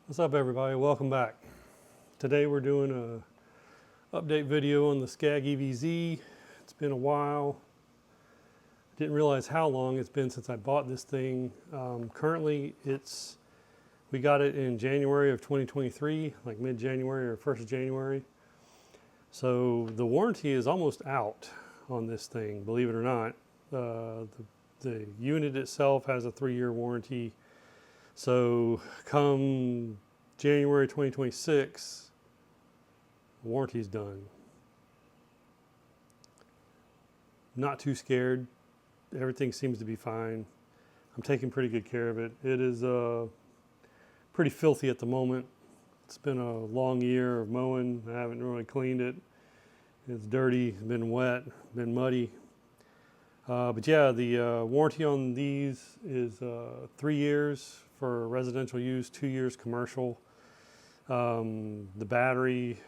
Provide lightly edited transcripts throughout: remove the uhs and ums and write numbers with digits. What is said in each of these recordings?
What's up, everybody? Welcome back. Today we're doing a update video on the SCAG EVZ. It's been a while. Didn't realize how long it's been since I bought this thing. Currently, we got it in January of 2023, like mid-January or 1st of January. So the warranty is almost out on this thing, believe it or not. The unit itself has a 3-year warranty. So come January 2026, warranty's done. Not too scared. Everything seems to be fine. I'm taking pretty good care of it. It is pretty filthy at the moment. It's been a long year of mowing. I haven't really cleaned it. It's dirty, it's been wet, been muddy. But yeah, the warranty on these is 3 years for residential use, 2 years commercial. The battery,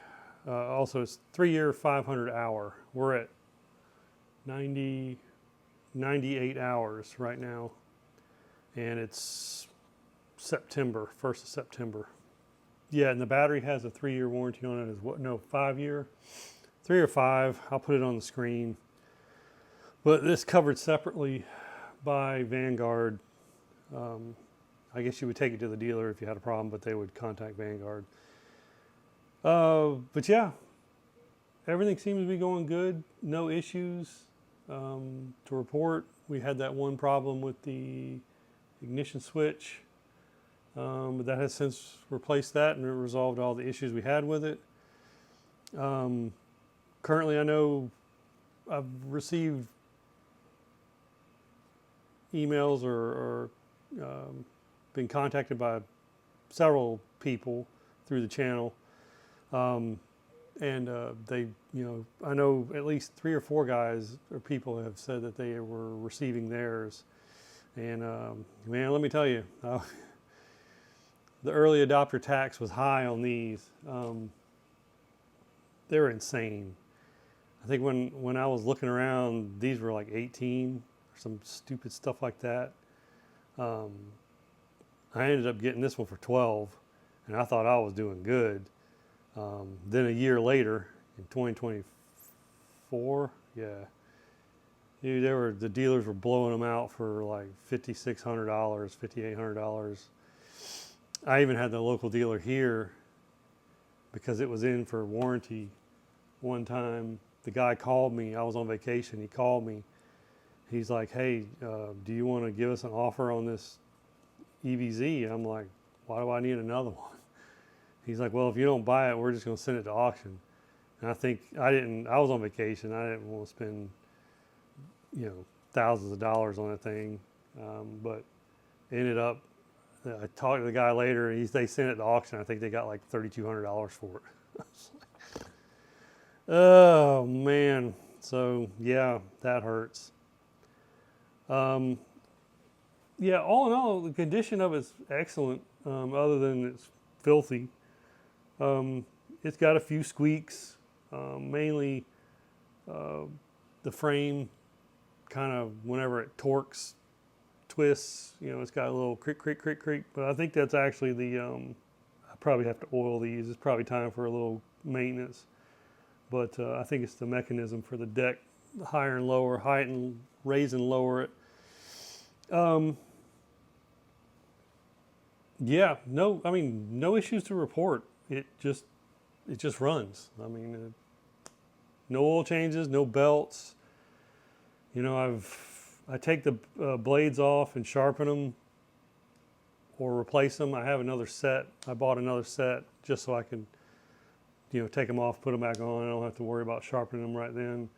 also it's 3-year, 500 hour. We're at 98 hours right now. And it's September, 1st of September. Yeah, and the battery has a 3-year warranty on it as what? No, 5-year? 3 or 5, I'll put it on the screen. But this covered separately by Vanguard. I guess you would take it to the dealer if you had a problem, but they would contact Vanguard. But yeah, everything seems to be going good. No issues to report. We had that one problem with the ignition switch, but that has since replaced that and it resolved all the issues we had with it. Currently, I know I've received emails or been contacted by several people through the channel, and they, I know at least 3 or 4 guys or people have said that they were receiving theirs, and man, let me tell you, the early adopter tax was high on these. They were insane. I think when I was looking around, these were like 18 or some stupid stuff like that. I ended up getting this one for 12, and I thought I was doing good. Then a year later, in 2024, yeah, dude, the dealers were blowing them out for like $5,600, $5,800. I even had the local dealer here because it was in for warranty one time. The guy called me. I was on vacation. He called me. He's like, hey, do you want to give us an offer on this EVZ? I'm like, why do I need another one? He's like, well, if you don't buy it, we're just going to send it to auction. And I was on vacation. I didn't want to spend, thousands of dollars on a thing. But ended up, I talked to the guy later, and they sent it to auction. I think they got like $3,200 for it. Oh, man. So, yeah, that hurts. Yeah, all in all, the condition of it's excellent, other than it's filthy. It's got a few squeaks, mainly the frame kind of, whenever it torques, twists, it's got a little creak, creak, creak, creak. But I think that's actually I probably have to oil these. It's probably time for a little maintenance. But I think it's the mechanism for the deck, higher and lower, height and raise and lower it. Yeah, no issues to report. It just runs. No oil changes, no belts. I take the blades off and sharpen them or replace them. I have another set. I bought another set just so I can, take them off, put them back on. I don't have to worry about sharpening them right then.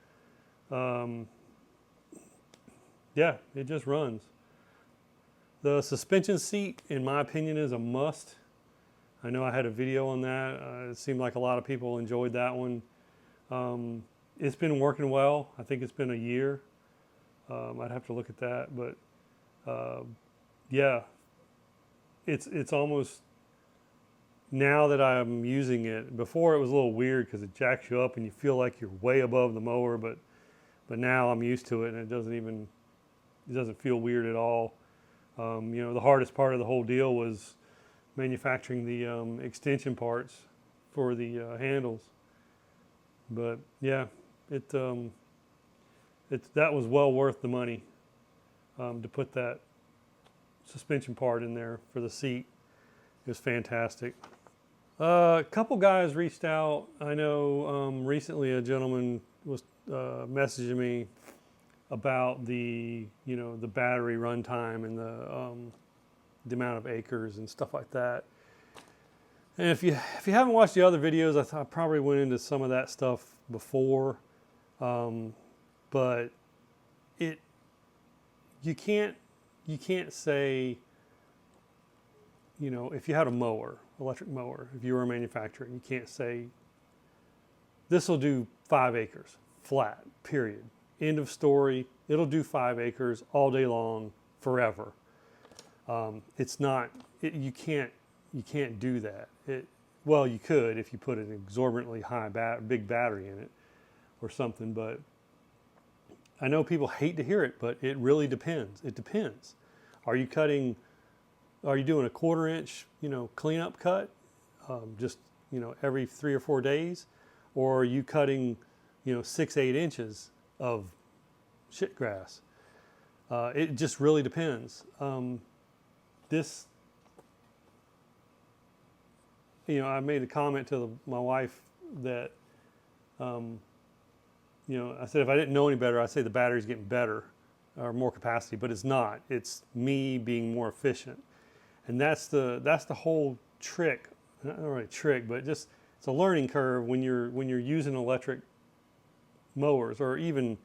Yeah, it just runs. The suspension seat, in my opinion, is a must. I know I had a video on that. It seemed like a lot of people enjoyed that one. It's been working well. I think it's been a year. I'd have to look at that, but yeah, it's almost, now that I'm using it. Before it was a little weird because it jacks you up and you feel like you're way above the mower, but now I'm used to it and it doesn't feel weird at all. The hardest part of the whole deal was manufacturing the extension parts for the handles. But yeah, that was well worth the money to put that suspension part in there for the seat. It was fantastic. A couple guys reached out. I know recently a gentleman was messaging me about the battery runtime and the amount of acres and stuff like that. And if you haven't watched the other videos, I probably went into some of that stuff before, but you can't say, if you had a mower, electric mower, if you were a manufacturer, you can't say this will do 5 acres flat, period, end of story. It'll do 5 acres all day long forever. It's not. You can't do that. Well, you could if you put an exorbitantly high big battery in it or something, but I know people hate to hear it, but it really depends. It depends. Are you doing a 1/4 inch, cleanup cut, just, every 3 or 4 days? Or are you cutting, 6-8 inches of shit grass? It just really depends. I made a comment to my wife that, I said if I didn't know any better, I'd say the battery's getting better or more capacity, but it's not. It's me being more efficient, and that's the whole trick. Not really a trick, but just it's a learning curve when you're using electric mowers, or even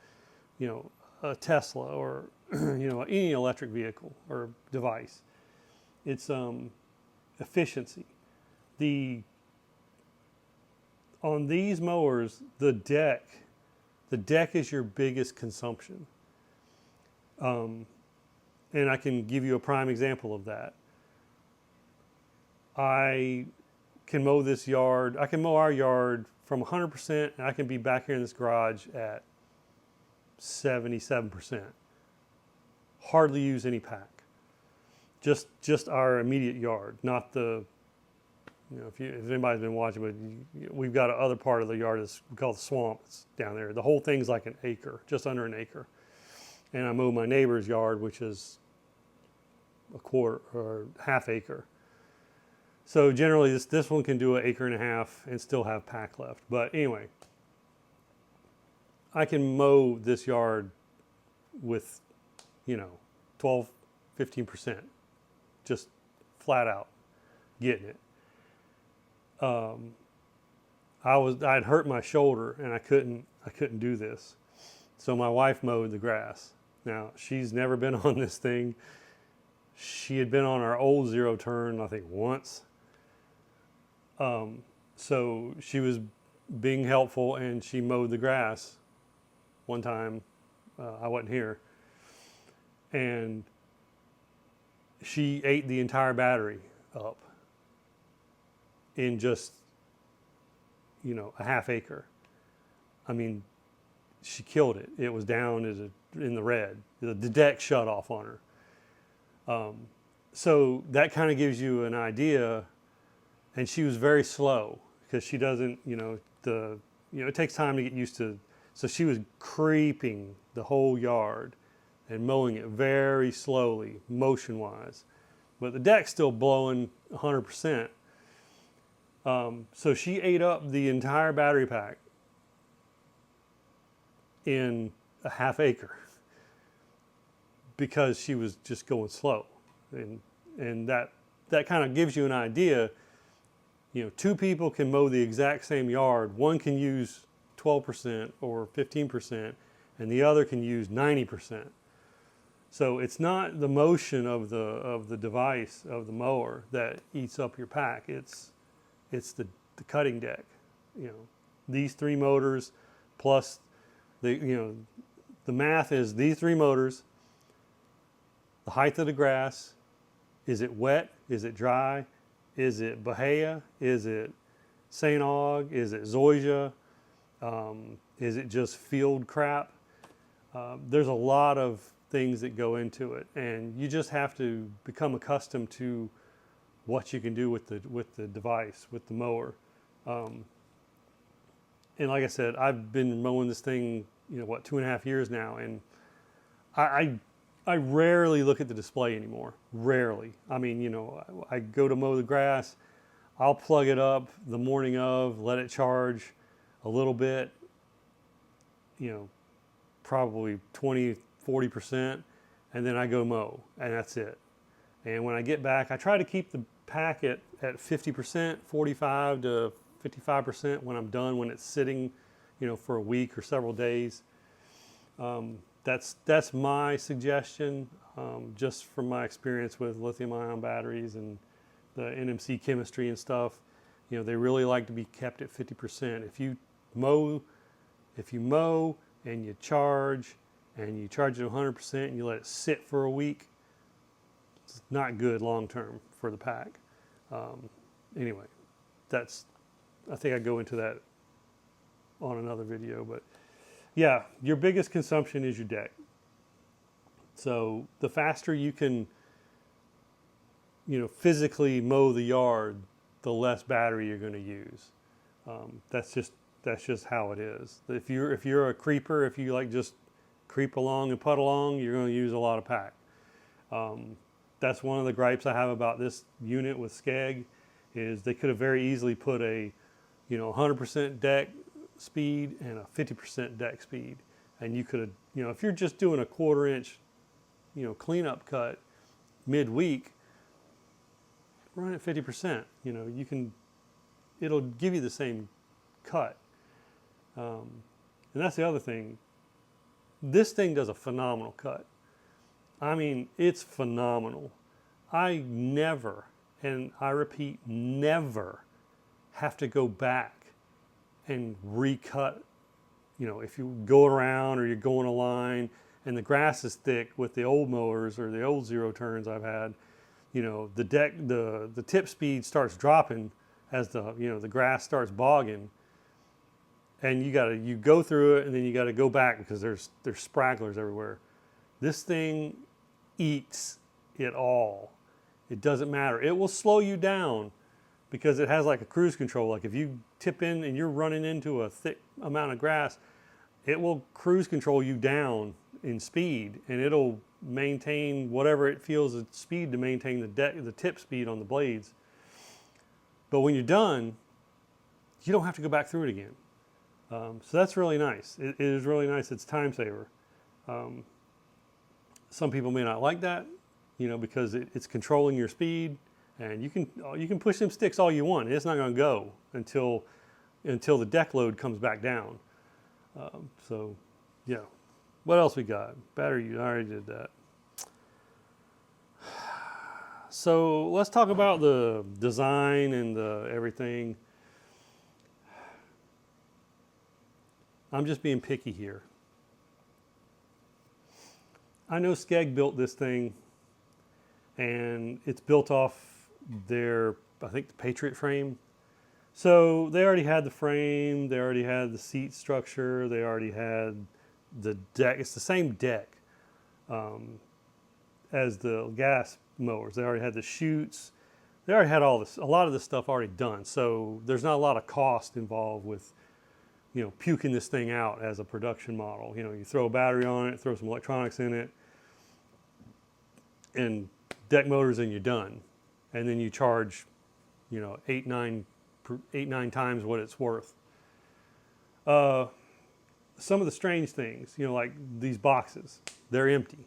a Tesla, or any electric vehicle or device. It's efficiency. On these mowers, the deck is your biggest consumption. And I can give you a prime example of that. I can mow this yard. I can mow our yard from 100%, and I can be back here in this garage at 77%. Hardly use any pack. Just our immediate yard, not the. If anybody's been watching, but we've got another part of the yard that's called the swamp. It's down there. The whole thing's like an acre, just under an acre. And I mow my neighbor's yard, which is a 1/4 or 1/2 acre. So generally, this one can do 1.5 acres and still have pack left. But anyway, I can mow this yard with, 12, 15%, just flat out getting it. I'd hurt my shoulder and I couldn't do this. So my wife mowed the grass. Now, she's never been on this thing. She had been on our old 0 turn, I think, once. So she was being helpful, and she mowed the grass one time. I wasn't here. And she ate the entire battery up in just, 1/2 acre. I mean, she killed it. It was down in the red. The deck shut off on her. So that kind of gives you an idea. And she was very slow because she doesn't, it takes time to get used to. So she was creeping the whole yard and mowing it very slowly, motion-wise. But the deck's still blowing 100%. So she ate up the entire battery pack in 1/2 acre because she was just going slow. And that kind of gives you an idea. 2 people can mow the exact same yard. One can use 12% or 15%, and the other can use 90%. So it's not the motion of the device, of the mower, that eats up your pack. It's the cutting deck. These 3 motors plus the math is these 3 motors, the height of the grass, is it wet, is it dry, is it Bahia, is it St. Aug, is it Zoysia, is it just field crap? There's a lot of things that go into it, and you just have to become accustomed to what you can do with the device, with the mower. And like I said, I've been mowing this thing, you know, what, 2.5 years now, and I rarely look at the display anymore. Rarely. I mean, you know, I go to mow the grass, I'll plug it up the morning of, let it charge a little bit, you know, probably 20-40%, and then I go mow, and that's it. And when I get back, I try to keep the pack at 50%, 45 to 55% when I'm done, when it's sitting, you know, for a week or several days. That's my suggestion, just from my experience with lithium-ion batteries and the NMC chemistry and stuff. You know, they really like to be kept at 50%. If you mow and you charge it 100% and you let it sit for a week, it's not good long term for the pack. Anyway, I think I go into that on another video, but yeah, your biggest consumption is your deck. So the faster you can, you know, physically mow the yard, the less battery you're going to use. That's just how it is. If you're a creeper, if you like just creep along and putt along, you're going to use a lot of pack. That's one of the gripes I have about this unit with SCAG, is they could have very easily put a, you know, 100% deck speed and a 50% deck speed, and you could have, you know, if you're just doing a 1/4 inch, you know, cleanup cut midweek, run at 50%. You know, you can, it'll give you the same cut. And that's the other thing. This thing does a phenomenal cut. I mean, it's phenomenal. I never, and I repeat, never have to go back and recut. You know, if you go around or you're going a line and the grass is thick with the old mowers or the old zero turns I've had, you know, the tip speed starts dropping as the grass starts bogging, and you go through it and then you got to go back because there's spragglers everywhere. This thing eats it all. It doesn't matter. It will slow you down because it has like a cruise control. Like if you tip in and you're running into a thick amount of grass, it will cruise control you down in speed, and it'll maintain whatever it feels its speed to maintain the tip speed on the blades. But when you're done, you don't have to go back through it again. So that's really nice. It is really nice. It's time saver. Some people may not like that, you know, because it's controlling your speed, and you can push them sticks all you want. It's not going to go until the deck load comes back down. So, yeah. What else we got? Battery, I already did that. So let's talk about the design and the everything. I'm just being picky here. I know SCAG built this thing, and it's built off their, I think, the Patriot frame. So they already had the frame, they already had the seat structure, they already had the deck. It's the same deck as the gas mowers. They already had the chutes. They already had all this, a lot of this stuff already done. So there's not a lot of cost involved with, you know, puking this thing out as a production model. You know, you throw a battery on it, throw some electronics in it, and deck motors, and you're done. And then you charge, you know, 8-9 times what it's worth. Some of the strange things, you know, like these boxes, they're empty.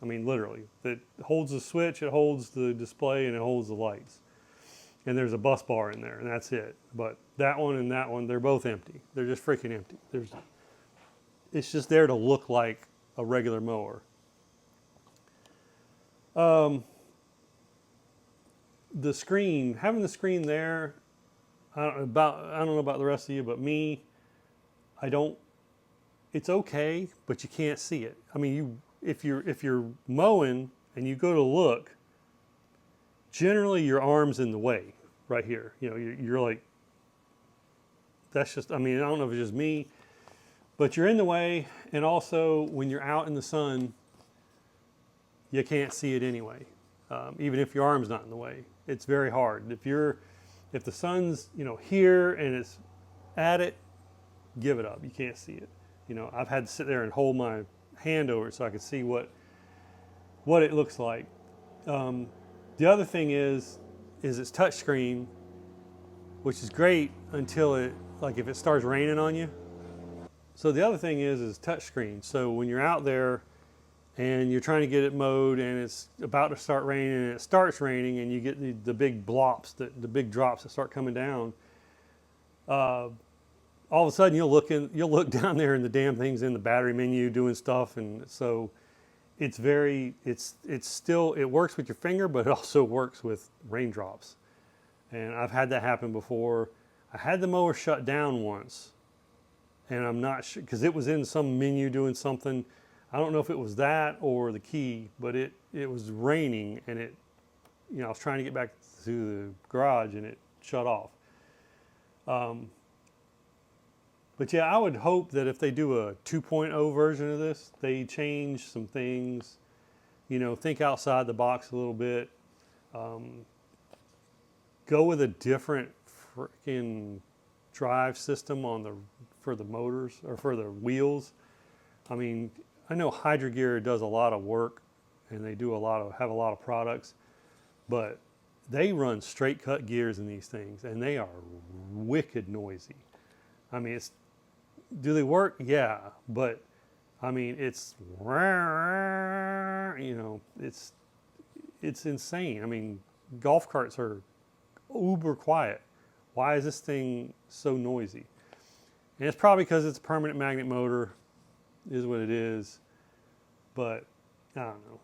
I mean, literally. It holds the switch, it holds the display, and it holds the lights. And there's a bus bar in there, and that's it. But that one and that one, they're both empty. They're just freaking empty. It's just there to look like a regular mower. The screen, having the screen there, I don't know about the rest of you, but me, it's okay, but you can't see it. I mean, if you're mowing and you go to look, generally your arm's in the way right here. You know, you're like, that's just, I mean, I don't know if it's just me, but you're in the way. And also when you're out in the sun, you can't see it anyway. even if your arm's not in the way. It's very hard. If the sun's, here and it's at it, give it up. You can't see it. I've had to sit there and hold my hand over it so I can see what it looks like. The other thing is it's touchscreen, which is great until if it starts raining on you. So the other thing is touchscreen. So when you're out there and you're trying to get it mowed and it's about to start raining and it starts raining and you get the big drops that start coming down, all of a sudden you'll look down there and the damn thing's in the battery menu doing stuff. And so it works with your finger, but it also works with raindrops. And I've had that happen before. I had the mower shut down once, and I'm not sure, because it was in some menu doing something. I don't know if it was that or the key, but it was raining, and I was trying to get back to the garage, and it shut off. But yeah, I would hope that if they do a 2.0 version of this, they change some things, think outside the box a little bit. Go with a different freaking drive system for the motors or for the wheels. I mean, I know Hydro Gear does a lot of work and they have a lot of products, but they run straight cut gears in these things and they are wicked noisy. I mean, do they work? Yeah, but I mean, it's insane. I mean, golf carts are uber quiet. Why is this thing so noisy? And it's probably because it's a permanent magnet motor, is what it is. But I don't know.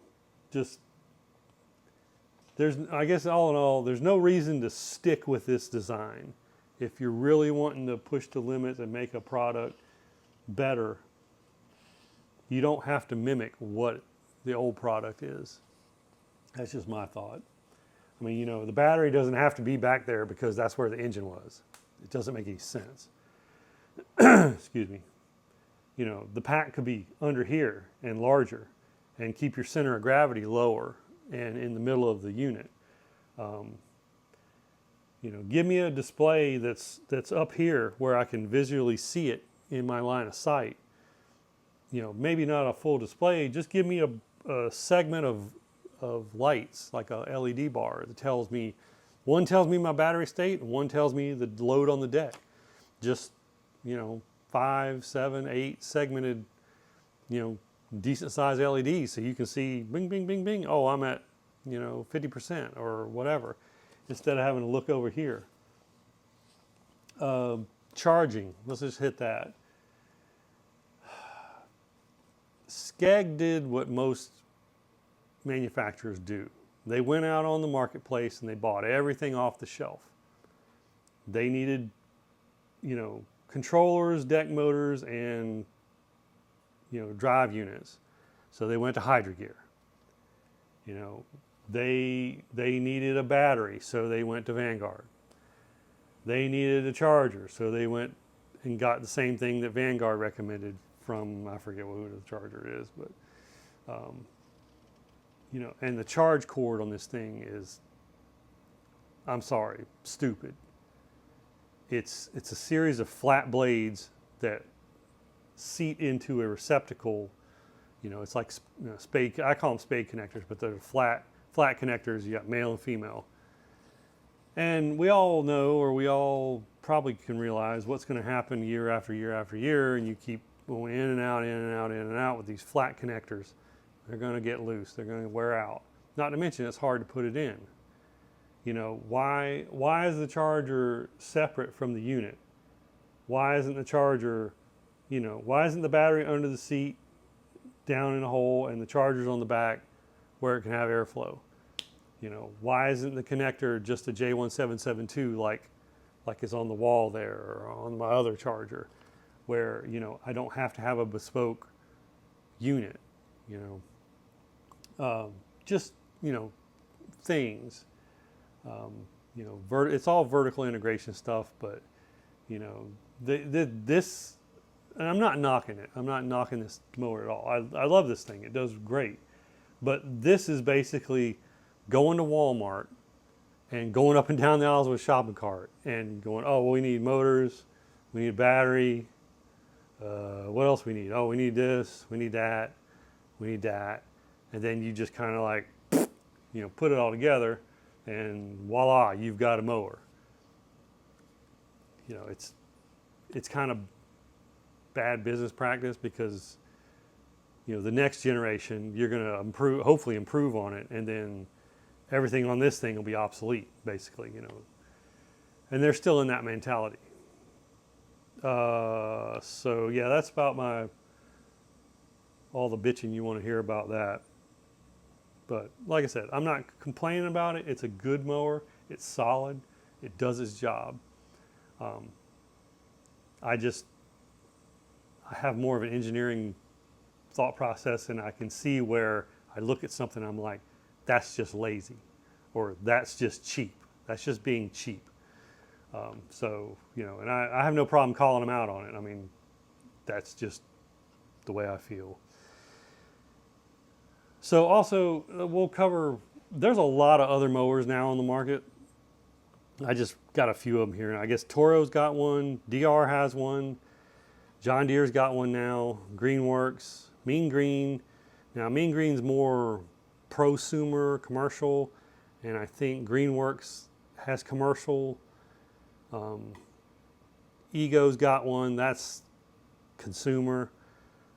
I guess all in all, there's no reason to stick with this design. If you're really wanting to push the limits and make a product better, you don't have to mimic what the old product is. That's just my thought. I mean, the battery doesn't have to be back there because that's where the engine was. It doesn't make any sense. Excuse me. The pack could be under here and larger and keep your center of gravity lower and in the middle of the unit. Give me a display that's up here where I can visually see it in my line of sight. Maybe not a full display, just give me a segment of lights, like a LED bar that tells me, one tells me my battery state and one tells me the load on the deck. Just, 5, 7, 8 segmented, decent size LEDs so you can see bing, bing, bing, bing. Oh, I'm at, 50% or whatever, instead of having to look over here. Charging, let's just hit that. SCAG did what most manufacturers do. They went out on the marketplace and they bought everything off the shelf. They needed, controllers, deck motors, and, drive units. So they went to Hydro Gear. They needed a battery, so they went to Vanguard. They needed a charger, so they went and got the same thing that Vanguard recommended from, I forget who the charger is, but and the charge cord on this thing is, I'm sorry, stupid. It's a series of flat blades that seat into a receptacle. It's like spade. I call them spade connectors, but they're flat connectors. You got male and female. And we all know, or we all probably can realize what's going to happen year after year after year, and you keep going in and out, in and out, in and out with these flat connectors. They're going to get loose. They're going to wear out. Not to mention it's hard to put it in. Why is the charger separate from the unit? Why isn't the charger, why isn't the battery under the seat down in a hole and the charger's on the back where it can have airflow? Why isn't the connector just a J1772 like is on the wall there or on my other charger where, I don't have to have a bespoke unit, just, things. It's all vertical integration stuff, but this, and I'm not knocking it. I'm not knocking this mower at all. I love this thing. It does great, but this is basically going to Walmart and going up and down the aisles with a shopping cart and going, oh, well, we need motors, we need a battery, what else we need? Oh, we need this, we need that, we need that. And then you just kind of like, put it all together and voila, you've got a mower. It's kind of bad business practice because, the next generation, you're going to hopefully improve on it, and then everything on this thing will be obsolete, basically, And they're still in that mentality. So yeah, that's about all the bitching you want to hear about that. But like I said, I'm not complaining about it. It's a good mower. It's solid. It does its job. I have more of an engineering thought process, and I can see where I look at something, I'm like, that's just lazy, or that's just cheap. That's just being cheap. And I have no problem calling them out on it. I mean, that's just the way I feel. So also, we'll cover, there's a lot of other mowers now on the market. I just got a few of them here. I guess Toro's got one, DR has one, John Deere's got one now, Greenworks, Mean Green. Now, Mean Green's more prosumer, commercial, and I think Greenworks has commercial. Ego's got one, that's consumer.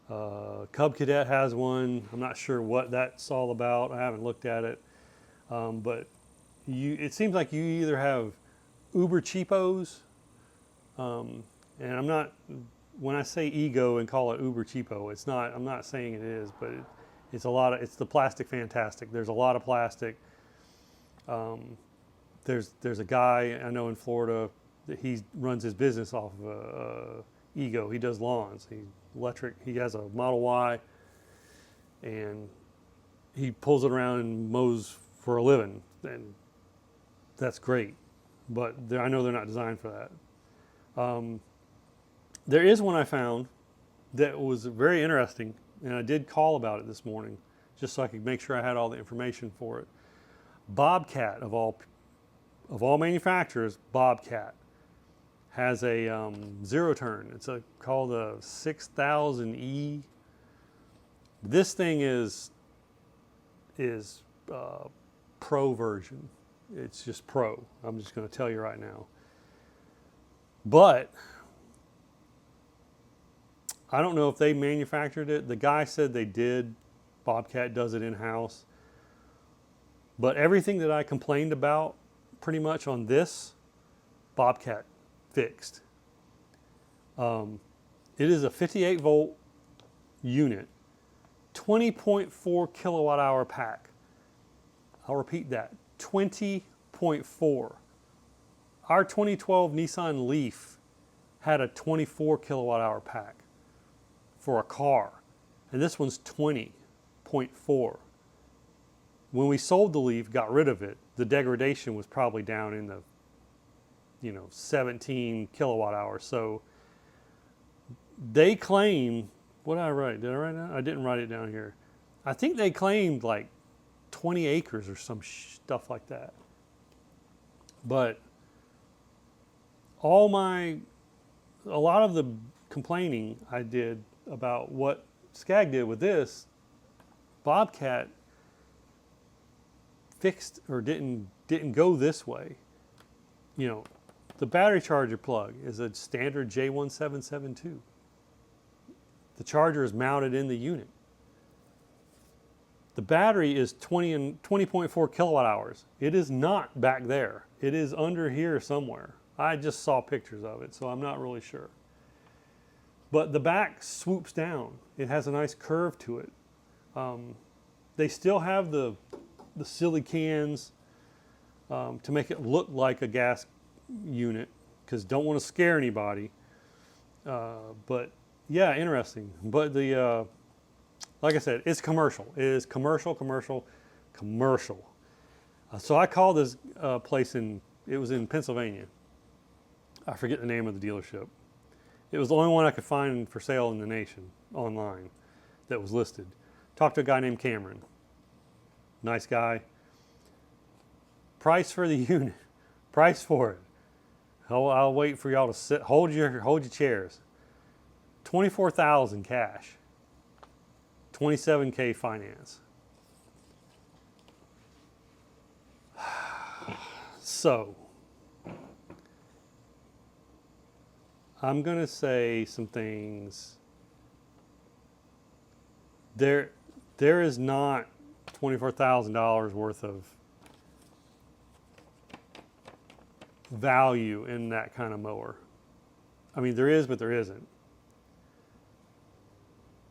Cub Cadet has one. I'm not sure what that's all about. I haven't looked at it. But it seems like you either have uber cheapos, and I'm not, when I say Ego and call it uber cheapo, it's not, I'm not saying it is, but it's the plastic fantastic. There's a lot of plastic. There's a guy I know in Florida that he runs his business off of Ego. He does lawns. He's electric. He has a Model Y, and he pulls it around and mows for a living, and that's great. But I know they're not designed for that. There is one I found that was very interesting, and I did call about it this morning just so I could make sure I had all the information for it. Bobcat, of all manufacturers, Bobcat has a zero turn. It's called a 6000E. This thing is pro version. It's just pro. I'm just going to tell you right now. But I don't know if they manufactured it. The guy said they did. Bobcat does it in-house. But everything that I complained about pretty much on this, Bobcat fixed. It is a 58 volt unit, 20.4 kilowatt hour pack. I'll repeat that, 20.4. Our 2012 Nissan Leaf had a 24 kilowatt hour pack for a car, and this one's 20.4. When we sold the Leaf, got rid of it, the degradation was probably down in the 17 kilowatt hours. So they claim, what did I write? Did I write it down? I didn't write it down here. I think they claimed like 20 acres or some stuff like that. But a lot of the complaining I did about what SCAG did with this, Bobcat fixed or didn't go this way. The battery charger plug is a standard J1772. The charger is mounted in the unit. The battery is 20.4 kilowatt hours. It is not back there. It is under here somewhere. I just saw pictures of it, so I'm not really sure. But the back swoops down. It has a nice curve to it. They still have the silly cans to make it look like a gas unit, because don't want to scare anybody. But yeah, interesting. But like I said, it's commercial. It is commercial. So I called this place it was in Pennsylvania. I forget the name of the dealership. It was the only one I could find for sale in the nation online that was listed. Talked to a guy named Cameron. Nice guy. price for the unit, price for it. I'll wait for y'all to sit. Hold your chairs. 24,000 cash. 27K finance. So, I'm gonna say some things. There is not $24,000 worth of value in that kind of mower. I mean, there is, but there isn't.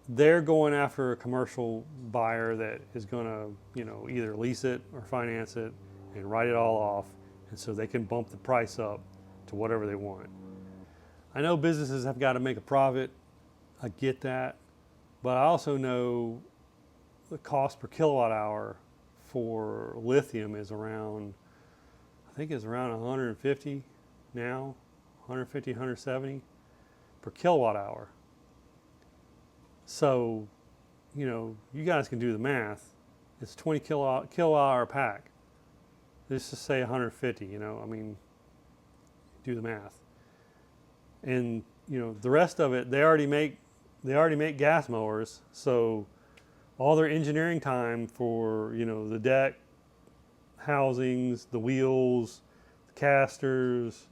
They're going after a commercial buyer that is going to, either lease it or finance it and write it all off, and so they can bump the price up to whatever they want. I know businesses have got to make a profit. I get that, but I also know the cost per kilowatt hour for lithium is around, I think it's around 150 now, 150, 170 per kilowatt hour. So, you guys can do the math. It's 20 kilowatt hour pack. Let's just say 150, I mean, do the math. And, the rest of it, they already make gas mowers. So all their engineering time for, the deck, housings, the wheels, the casters,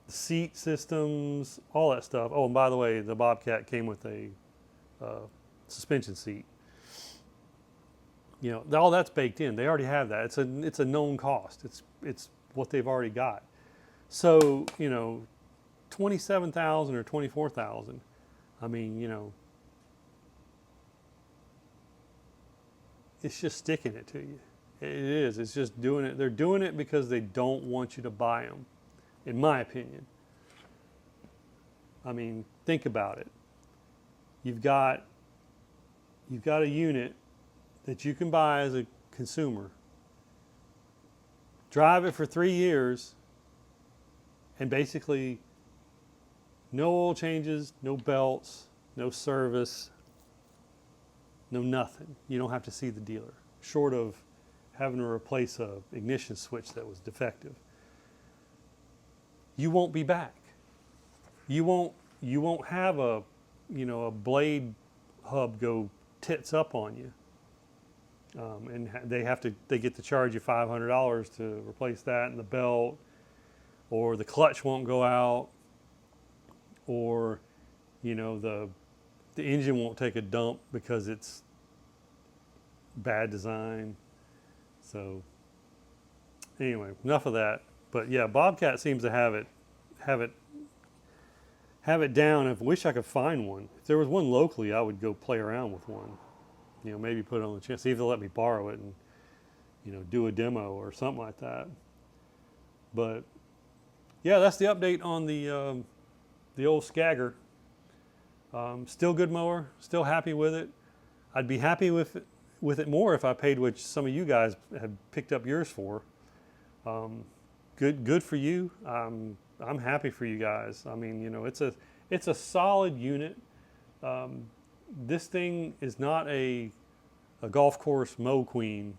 the seat systems, all that stuff. Oh, and by the way, the Bobcat came with a suspension seat. All that's baked in. They already have that. It's a known cost. It's what they've already got. So 27,000 or 24,000. I mean, it's just sticking it to you. It is. It's just doing it. They're doing it because they don't want you to buy them, in my opinion. I mean, think about it. You've got a unit that you can buy as a consumer, drive it for 3 years, and basically no oil changes, no belts, no service, no nothing. You don't have to see the dealer, short of having to replace a ignition switch that was defective. You won't be back. You won't have a blade hub go tits up on you, and they get to charge you $500 to replace that, and the belt, or the clutch won't go out, or the engine won't take a dump because it's bad design. So anyway, enough of that. But yeah, Bobcat seems to have it down. I wish I could find one. If there was one locally, I would go play around with one. Maybe put it on the chance, see if they'll let me borrow it and, do a demo or something like that. But yeah, that's the update on the old Scagger. Still good mower, still happy with it. I'd be happy with it more if I paid what some of you guys had picked up yours for. Good for you. I'm happy for you guys. I mean, it's a solid unit. This thing is not a golf course mow queen.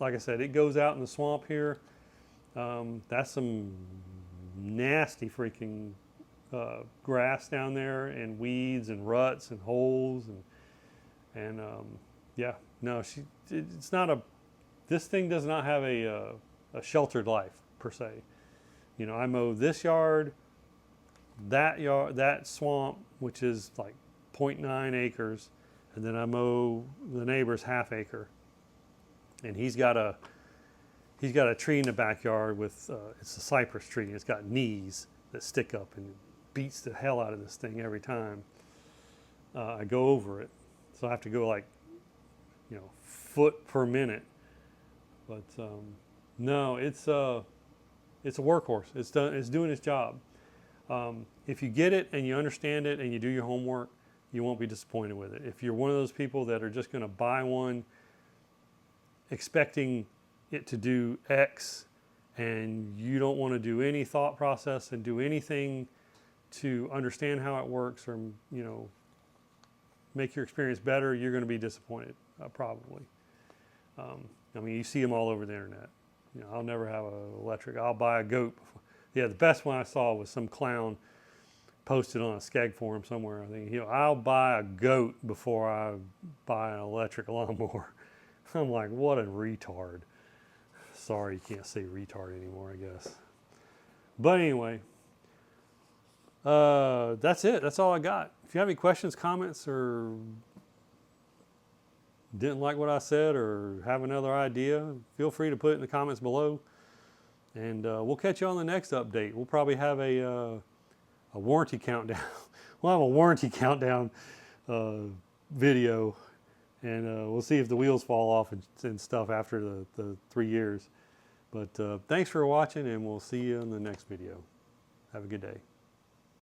Like I said, it goes out in the swamp here. That's some nasty freaking grass down there, and weeds and ruts and holes and yeah, no, it's not this thing does not have a sheltered life per se. I mow this yard, that swamp, which is like 0.9 acres, and then I mow the neighbor's half acre. And he's got a tree in the backyard with it's a cypress tree, and it's got knees that stick up and beats the hell out of this thing every time I go over it. So I have to go like foot per minute. But no, it's a workhorse. It's doing its job. If you get it and you understand it and you do your homework, you won't be disappointed with it. If you're one of those people that are just going to buy one expecting it to do X, and you don't want to do any thought process and do anything to understand how it works or make your experience better, you're going to be disappointed, probably. I mean, you see them all over the internet. You know, I'll never have an electric. I'll buy a goat. Yeah, the best one I saw was some clown posted on a SCAG forum somewhere. I think, you know, I'll buy a goat before I buy an electric lawnmower. I'm like, what a retard. Sorry, you can't say retard anymore, I guess. But anyway, that's it. That's all I got. If you have any questions, comments, or didn't like what I said, or have another idea, feel free to put it in the comments below. And we'll catch you on the next update. We'll probably have a warranty countdown. We'll have a warranty countdown video, and we'll see if the wheels fall off and stuff after the 3 years. But thanks for watching, and we'll see you in the next video. Have a good day.